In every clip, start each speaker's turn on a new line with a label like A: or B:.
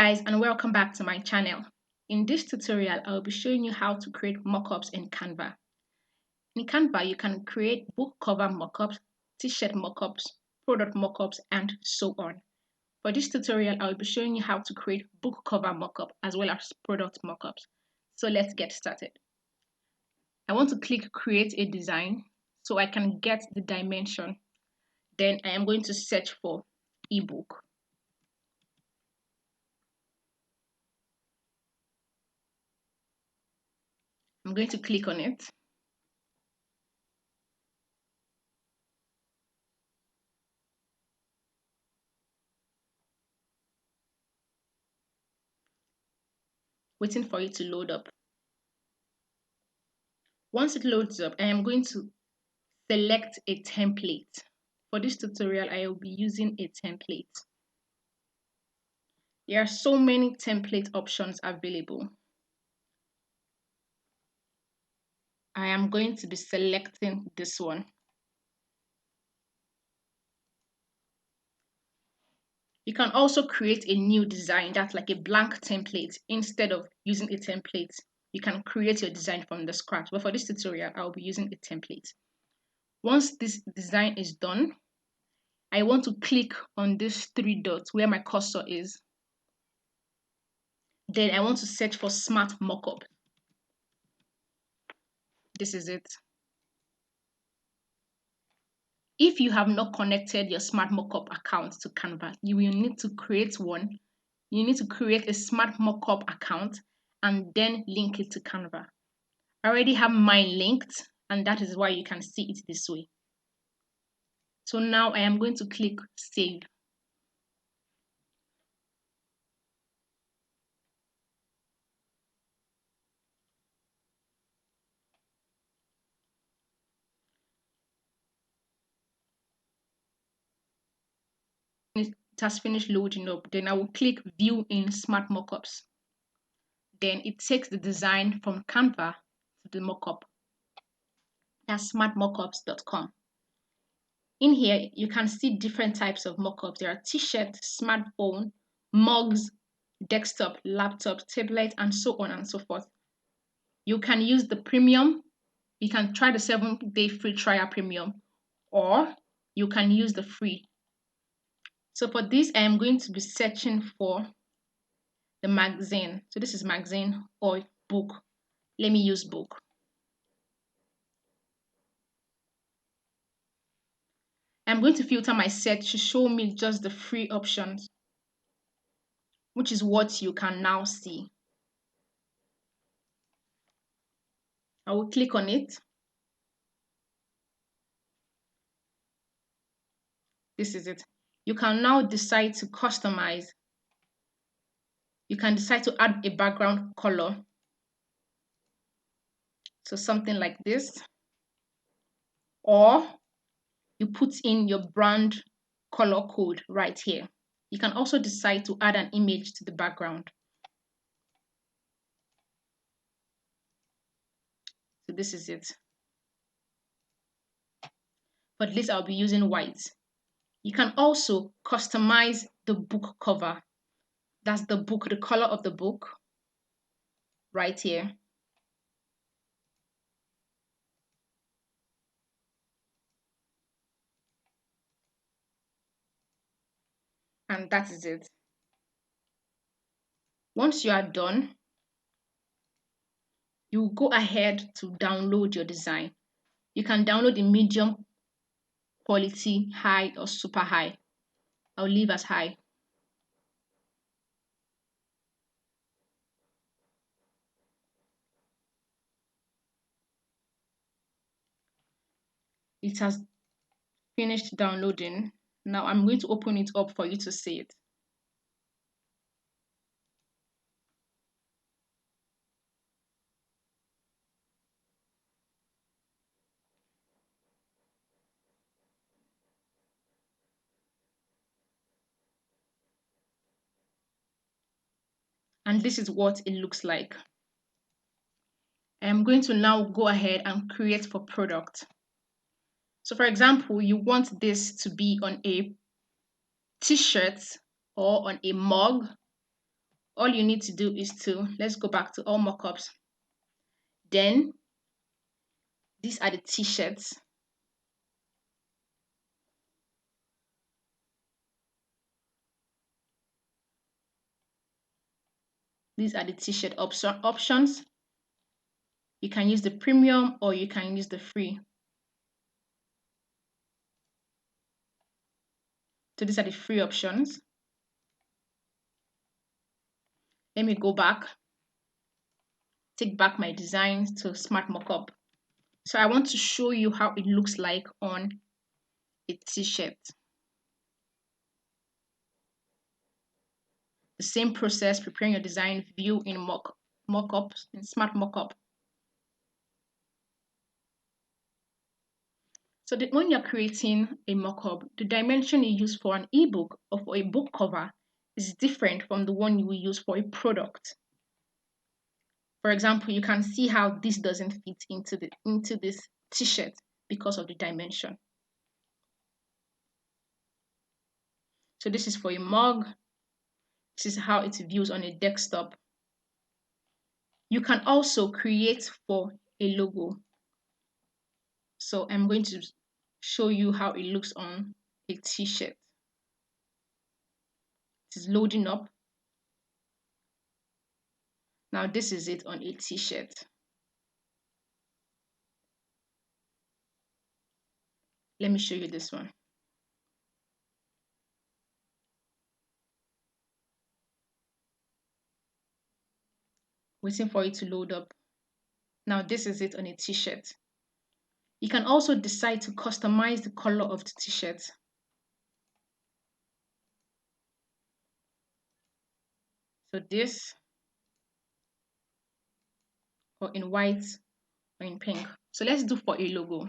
A: guys, and welcome back to my channel. In this tutorial, I'll be showing you how to create mockups in Canva. In Canva, you can create book cover mockups, t-shirt mockups, product mockups, and so on. For this tutorial, I'll be showing you how to create book cover mockup as well as product mockups. So let's get started. I want to click create a design so I can get the dimension. Then I am going to search for ebook. I'm going to click on it. Waiting for it to load up. Once it loads up, I am going to select a template. For this tutorial, I will be using a template. There are so many template options available. I am going to be selecting this one. You can also create a new design that's like a blank template. Instead of using a template, you can create your design from the scratch. But for this tutorial, I'll be using a template. Once this design is done, I want to click on these three dots where my cursor is. Then I want to search for Smartmockup. This is it. If you have not connected your Smartmockup account to Canva, you will need to create one. You need to create a Smartmockup account and then link it to Canva. I already have mine linked, and that is why you can see it this way. So now I am going to click Save. It has finished loading up. Then I will click View in Smartmockups. Then it takes the design from Canva to the mockup. That's smartmockups.com. In here, you can see different types of mockups. There are t-shirt, smartphone, mugs, desktop, laptop, tablet, and so on and so forth. You can use the premium. You can try the 7-day free trial premium, or you can use the free. So for this, I am going to be searching for the magazine. So this is magazine or book. Let me use book. I'm going to filter my search to show me just the free options, which is what you can now see. I will click on it. This is it. You can now decide to customize. You can decide to add a background color. So something like this. Or you put in your brand color code right here. You can also decide to add an image to the background. So this is it. For this, I'll be using white. You can also customize the book cover. That's the book, the color of the book right here. And that is it. Once you are done, you go ahead to download your design. You can download in medium quality, high, or super high. I'll leave as high. It has finished downloading. Now I'm going to open it up for you to see it. And this is what it looks like. I'm going to now go ahead and create for product. So for example, you want this to be on a t-shirt or on a mug All you need to do is to, let's go back to all mockups. Then these are the t-shirts. These are the t-shirt options. You can use the premium or you can use the free. So these are the free options. Let me go back, take back my design to Smartmockup. So I want to show you how it looks like on a t-shirt. The same process, preparing your design, view in mockups, in Smartmockup. So when you're creating a mockup, the dimension you use for an ebook or for a book cover is different from the one you will use for a product. For example, you can see how this doesn't fit into this t-shirt because of the dimension. So this is for a mug. This is how it views on a desktop. You can also create for a logo. So I'm going to show you how it looks on a t-shirt. It is loading up. Now this is it on a t-shirt. Let me show you this one. Waiting for it to load up. Now this is it on a t-shirt. You can also decide to customize the color of the t-shirt. So this, or in white, or in pink. So let's do for a logo.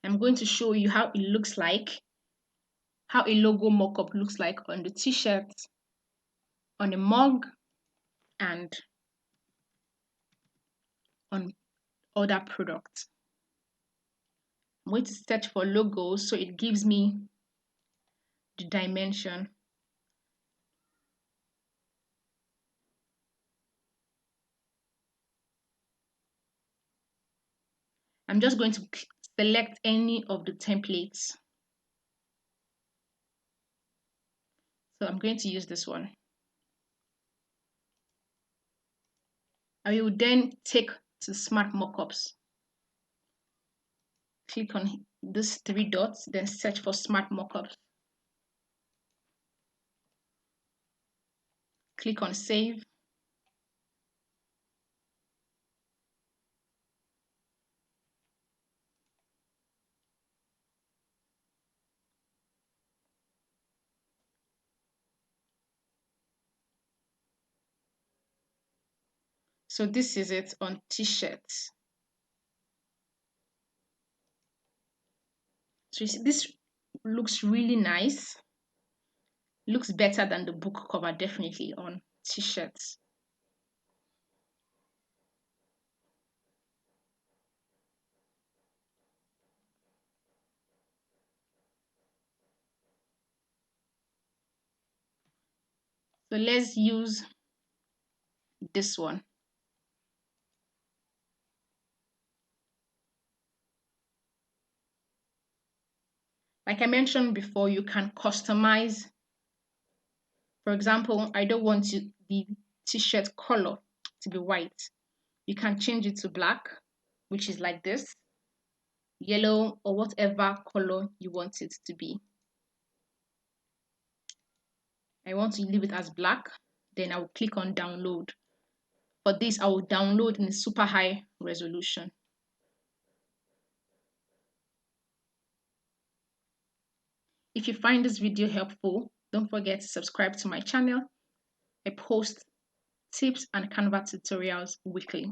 A: I'm going to show you how it looks like, how a logo mockup looks like on the t-shirt, on a mug, and on other products. I'm going to search for logos so it gives me the dimension. I'm just going to select any of the templates. So I'm going to use this one. I will then take to Smartmockups. Click on these three dots, then search for Smartmockups. Click on Save. So this is it on t-shirts. So you see, this looks really nice. Looks better than the book cover, definitely, on t-shirts. So let's use this one. Like I mentioned before, you can customize. For example, I don't want the t-shirt color to be white. You can change it to black, which is like this, yellow, or whatever color you want it to be. I want to leave it as black. Then I will click on download. For this, I will download in super high resolution. If you find this video helpful, don't forget to subscribe to my channel. I post tips and Canva tutorials weekly.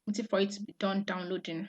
A: Waiting for it to be done downloading.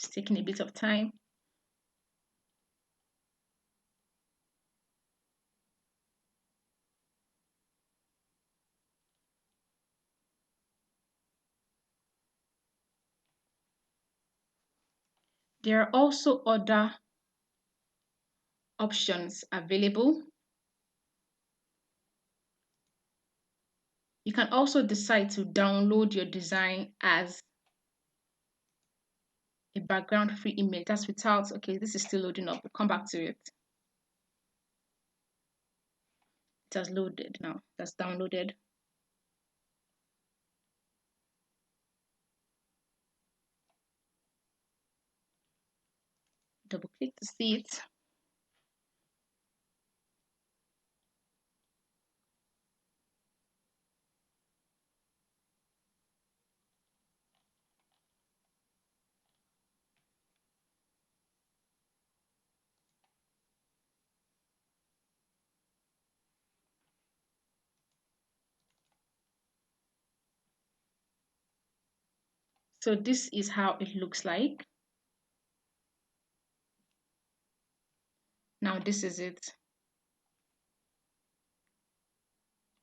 A: It's taking a bit of time. There are also other options available. You can also decide to download your design as a background free image. That's without, okay, this is still loading up. We'll come back to it. It has loaded now. That's downloaded. Double click to see it. So this is how it looks like. Now this is it.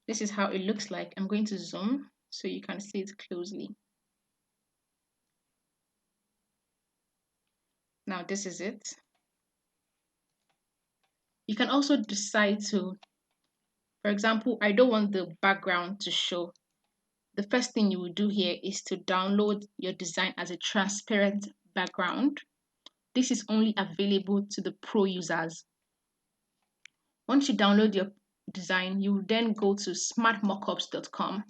A: This is how it looks like. I'm going to zoom so you can see it closely. Now this is it. You can also decide to, for example, I don't want the background to show. The first thing you will do here is to download your design as a transparent background. This is only available to the pro users. Once you download your design, you will then go to smartmockups.com.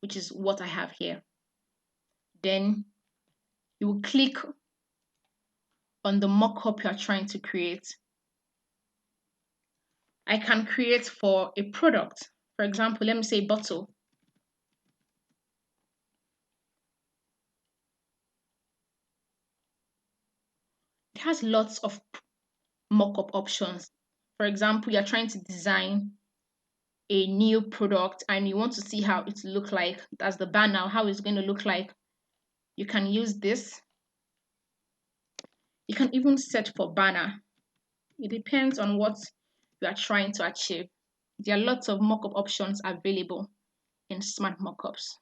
A: Which is what I have here. Then you will click on the mockup you are trying to create. I can create for a product. For example, let me say bottle. It has lots of mockup options. For example, you're trying to design a new product and you want to see how it look like. That's the banner, how it's going to look like. You can use this. You can even search for banner. It depends on what you are trying to achieve. There are lots of mockup options available in Smart Mockups.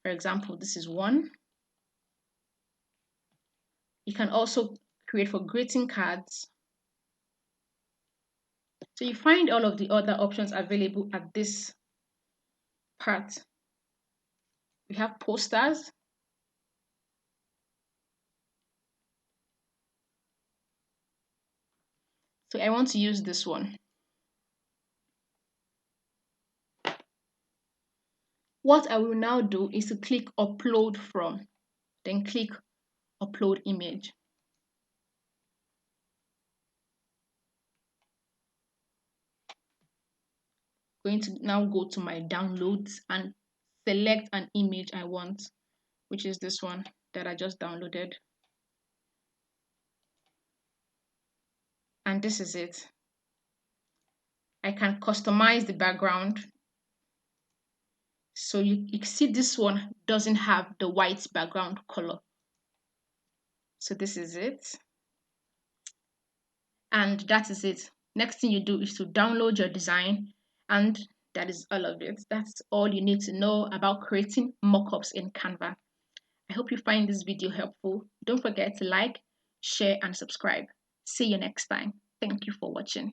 A: For example, this is one. You can also create for greeting cards. So you find all of the other options available at this part. We have posters. So I want to use this one. What I will now do is to click upload from, then click upload image. Going to now go to my downloads and select an image I want, which is this one that I just downloaded. And this is it. I can customize the background. So you see this one doesn't have the white background color. So this is it. And that is it. Next thing you do is to download your design, and that is all of it. That's all you need to know about creating mockups in Canva. I hope you find this video helpful. Don't forget to like, share, and subscribe. See you next time. Thank you for watching.